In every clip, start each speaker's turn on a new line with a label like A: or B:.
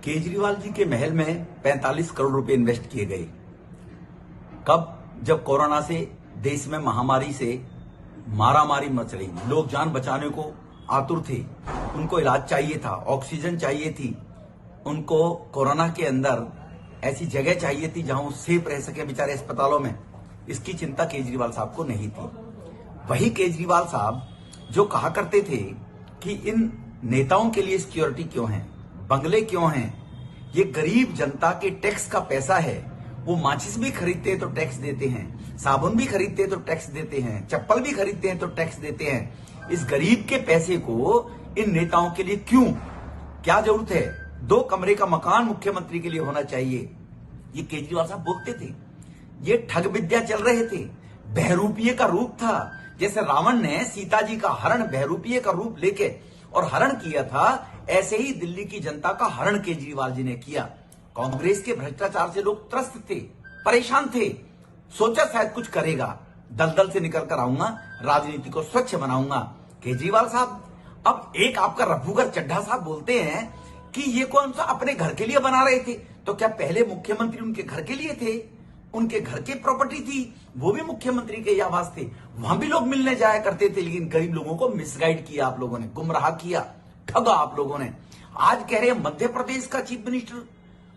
A: केजरीवाल जी के महल में 45 करोड़ रुपए इन्वेस्ट किए गए। कब? जब कोरोना से देश में महामारी से मारामारी मच रही, लोग जान बचाने को आतुर थे, उनको इलाज चाहिए था, ऑक्सीजन चाहिए थी, उनको कोरोना के अंदर ऐसी जगह चाहिए थी जहां वो सेफ रह सके बेचारे अस्पतालों में। इसकी चिंता केजरीवाल साहब को नहीं थी। वही केजरीवाल साहब जो कहा करते थे कि इन नेताओं के लिए सिक्योरिटी क्यों है, बंगले क्यों हैं, ये गरीब जनता के टैक्स का पैसा है। वो माचिस भी खरीदते हैं तो टैक्स देते हैं, साबुन भी खरीदते हैं तो टैक्स देते हैं, चप्पल भी खरीदते हैं तो टैक्स देते हैं। इस गरीब के पैसे को इन नेताओं के लिए क्यों, क्या जरूरत है? 2 कमरे का मकान मुख्यमंत्री के लिए होना चाहिए, ये केजरीवाल साहब बोलते थे। ये ठग विद्या चल रहे थे, बहरूपीय का रूप था। जैसे रावण ने सीता जी का हरण बहरूपीय का रूप लेके और हरण किया था, ऐसे ही दिल्ली की जनता का हरण केजरीवाल जी ने किया। कांग्रेस के भ्रष्टाचार से लोग त्रस्त थे, परेशान थे, सोचा शायद कुछ करेगा, दलदल से निकल कर आऊंगा, राजनीति को स्वच्छ बनाऊंगा। केजरीवाल साहब अब एक आपका रफूगर चड्ढा साहब बोलते हैं कि ये कौन सा अपने घर के लिए बना रहे थे, तो क्या पहले मुख्यमंत्री उनके घर के लिए थे? उनके घर की प्रॉपर्टी थी, वो भी मुख्यमंत्री के आवास थे, वहां भी लोग मिलने जाया करते थे। लेकिन गरीब लोगों को मिसगाइड किया आप लोगों ने, गुमराह किया, ठगा आप लोगों ने। आज कह रहे हैं मध्य प्रदेश का चीफ मिनिस्टर,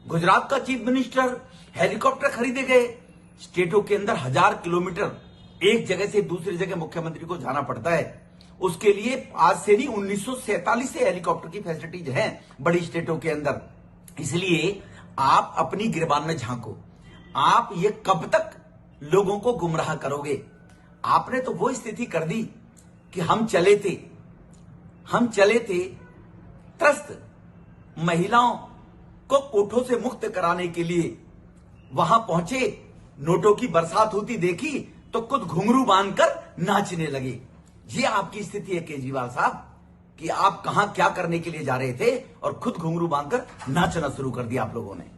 A: गुजरात का चीफ मिनिस्टर, हेलीकॉप्टर खरीदे गए। स्टेटों के अंदर 1000 किलोमीटर एक जगह से दूसरी जगह मुख्यमंत्री को जाना पड़ता है। उसके लिए आज से नहीं, 1947 से हेलीकॉप्टर की फैसिलिटीज है बड़ी स्टेटों के अंदर। इसलिए आप अपनी गिरबान में झांको। आप ये कब तक लोगों को गुमराह करोगे? आपने तो वो स्थिति कर दी कि हम चले थे त्रस्त महिलाओं को कोठों से मुक्त कराने के लिए वहां पहुंचे, नोटों की बरसात होती देखी तो खुद घुंघरू बांधकर नाचने लगे। ये आपकी स्थिति है केजरीवाल साहब कि आप कहां क्या करने के लिए जा रहे थे और खुद घुंघरू बांधकर नाचना शुरू कर दिया आप लोगों ने।